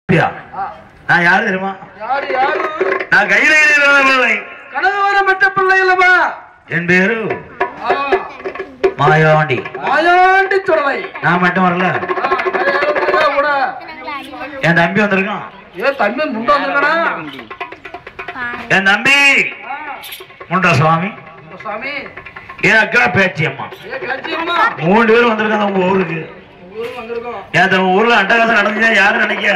நான் யாரு தெரியுமா? நான் கையில பிள்ளை, கனகவரப்பட்ட பிள்ளை இல்லமா. என் பேரு மாயாண்டி. மாயாண்டி துறவை. நான் மட்டும் வரல, என் தம்பி வந்திருக்கான். ஏன் தம்பி முண்டா வந்திருக்கா? என் தம்பி முண்டா சுவாமி, என் அக்கா பேச்சியம்மா, 3 பேரும் வந்திருக்காங்க உங்க ஊருக்கு. ஊர்ல அட்டகாசம் நடந்துச்சா யாரு நினைக்க?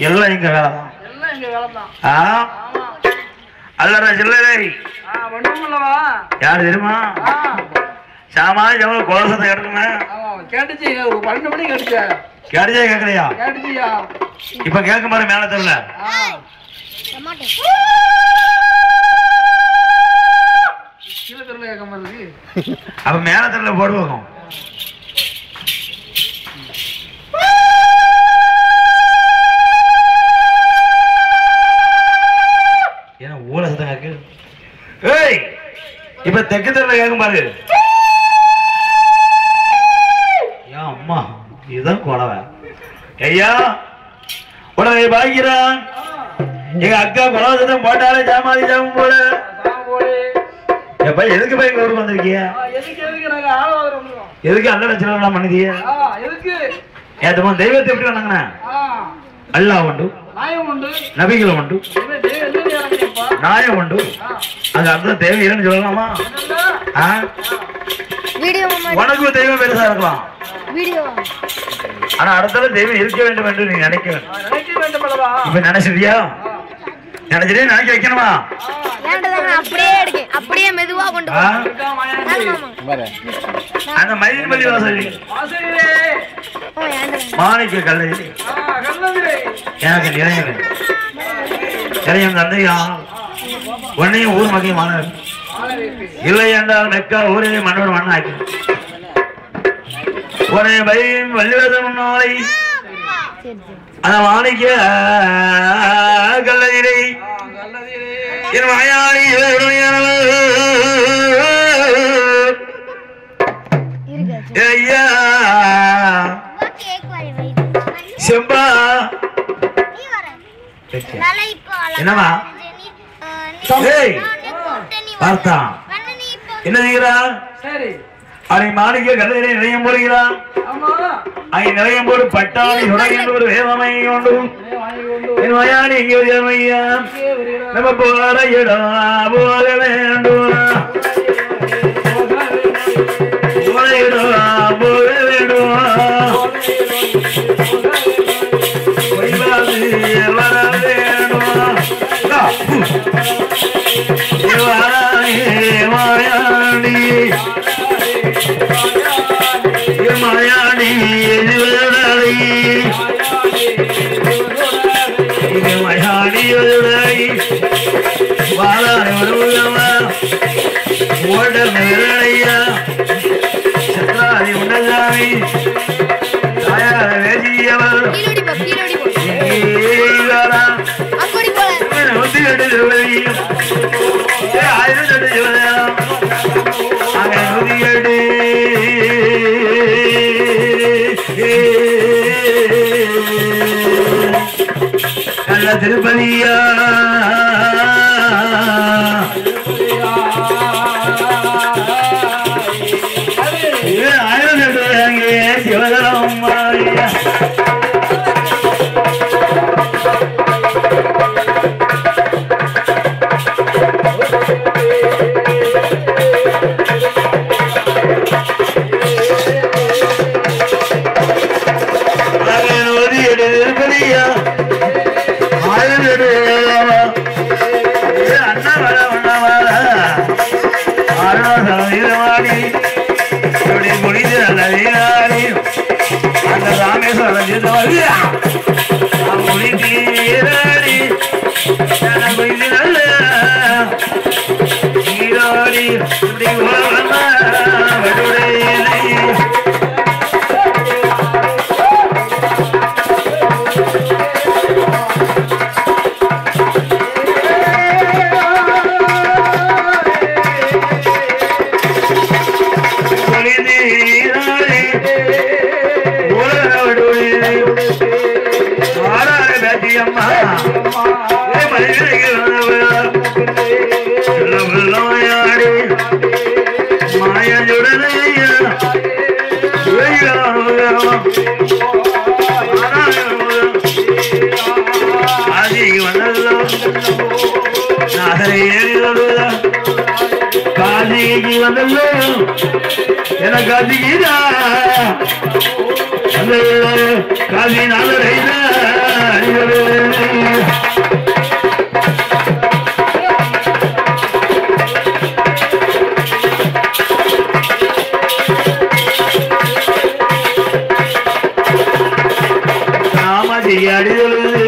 எல்லாம் எங்க வேலைதான். அல்லற சில்லறை யாரு தெரியுமா? சாமா கோலசத்தை எடுக்குமே கேட்டுச்சு. 12 மணி கேட்டுச்சா? கேட்கலையா? இப்ப கேட்க மாதிரி மேல தெரியல. அப்ப மேல தெரியல போடுவோம். இப்ப தெற்கு தெருல கேட்கும் பாரு. அம்மா இதுதான் குழவை. ஐயா உடனே பாய்க்கிறான். எங்க அக்கா குழவத்தை போட்டாலே ஜாமாதி ஜாமம் போல. எப்ப எதுக்கு போய் எங்க ஊருக்கு வந்திருக்கிய? எதுக்கு அல்ல லட்சணம் பண்ணுதிய? ஏத்தமா தெய்வத்தை எப்படி வணங்கின? அல்லாஹ் உண்டு, நபிகள் உண்டு, நாயம் உண்டு. அது அர்த்தம் தேவை இல்லைன்னு சொல்லலாமா? உனக்கு தெய்வம் பெருசா இருக்கலாம், ஆனா அடுத்த தெய்வம் இருக்க வேண்டும் என்று நீ நினைக்க வேண்டும். இப்ப நினைச்சிருக்கியா? நினைச்சிட்டே நினைக்க வைக்கணுமா? அப்படியே மெதுவா கொண்டு அந்த மயில் பள்ளி வாசல் மாணிக்க கல்லூரி எனக்கு நிறையம் தந்தையா உன்னையும் ஊர் மகிய மாணவர் இல்லை என்றால் மெக்கா ஊரே மன்னோட மண்ண ஆக்கி உன்னை பையும் வள்ளிவதம் முன்னாலை அந்த மாணிக்க கல்லூரி என் வாயாடி ஐயா செம்பா என்னமா பார்த்தா என்ன செய்கிறா? அதை மாணிக்க கல்லூரி நிலையம் போடுகிறான். அங்கே நிலையம் போடு பட்டாளி என்று ஒரு வேதமை உண்டு. என் வயாடி இங்கே ஐயா நம்ம போற இடம் போக வேண்டும், போக வேண்டும். வர வேண்டும் மாயாண்டி மாயாண்டி மயாடி ஓடல் நேரையா சத்ராதி உண்டசாமி தாயார வேதியவர் நல்ல திருப்பதியா சிவதரம் அம்மா மாயுடனையா காசிக்கு வந்தல்லோ எனக்கு அதிகா அந்த காசி நாளரை காமாஜி அடிதொழுது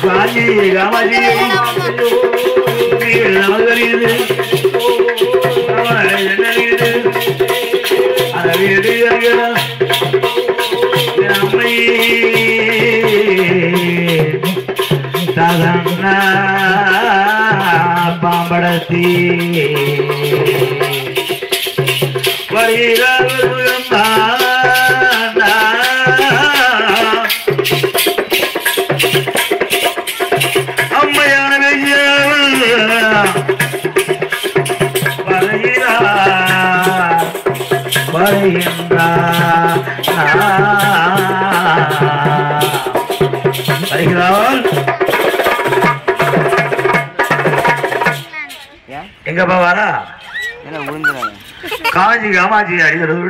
காஞ்சி காமாஜி நமது பாம்படத்தி அம்மையான வருகிறாள். எங்கப்பா வாரா காஞ்சி காமாட்சி அடிக்கிறது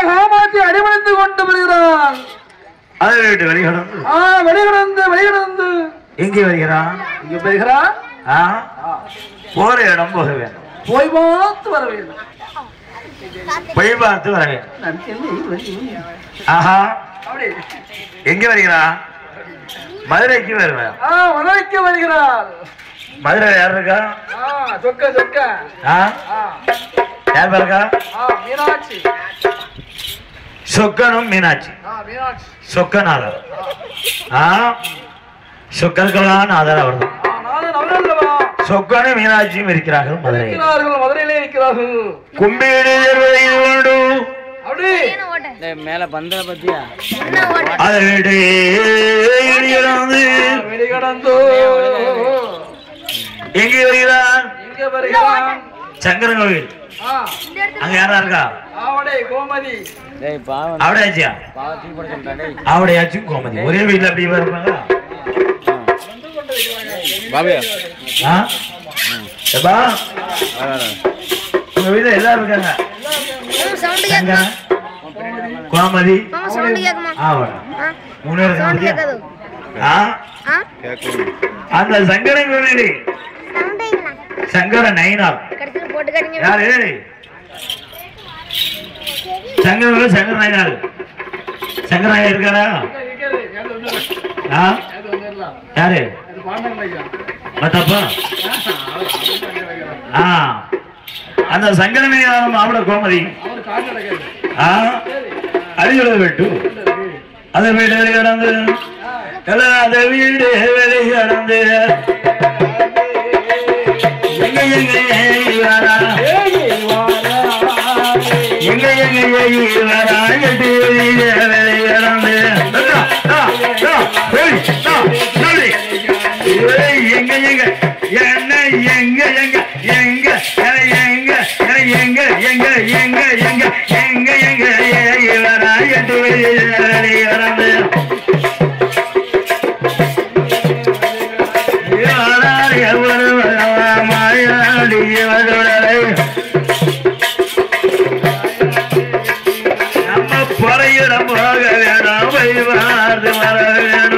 காமாட்சி அடிமணிந்து கொண்டு வருகிறான். அதை விட்டு வெளிகடந்து வெளிகடந்து எங்கே வருகிறான்? இங்க வருகிறான். போற இடம் போக வேண்டும். போய் பார்த்து வர வேண்டும். போய் பார்த்து வர வேண்டும். ஆஹா எங்க வருகிறான்? மதுரைக்கு வருவேன். மதுரைக்கு வருகிறார். மதுரை யார் இருக்கா? சொக்க சொக்க யார் இருக்கா? மீனாட்சி. சொக்கனும் மீனாட்சி. சொக்கநாதர். சொக்கர்களான ஆதர் அவர்கள். சொக்கனும் மீனாட்சியும் இருக்கிறார்கள் மதுரையிலே இருக்கிறார்கள். கும்பீடு மேல பந்தல பத்தியா அதை விட்டு வெளிகடந்து எங்கே வருகிறான்? சங்கரன் கோவில். அங்க யாரா இருக்கா? கோமதி. அவடையாச்சியா? அவடையாச்சும் கோமதி ஒரே வீட்டுல அப்படி இருப்பாங்க. உங்க வீட்டுல எல்லாரும் இருக்காங்க. கோமதி அந்த சங்கரன் கோவில் சங்கர நயினார் யாரு? சங்கர சங்கர நயினார். சங்கர நாயர் இருக்காரா? யாரு? அந்த சங்கர நயினார் மாவட்ட கோமதி அடியுள்ள வெட்டு அதை வீடு வெளிகடந்து அதை வீடு வெளிகடந்து எங்க எங்க வரா எங்க எங்க வரா எட்டு வெளிகடந்து எங்க எங்க என்ன எங்க எங்க எங்க எங்க எங்க எங்க எங்க எங்க எங்க எங்க வரா எட்டு வெளிகடந்து நம்ம பொறையிடம் போக வேணும். வர வேணும்.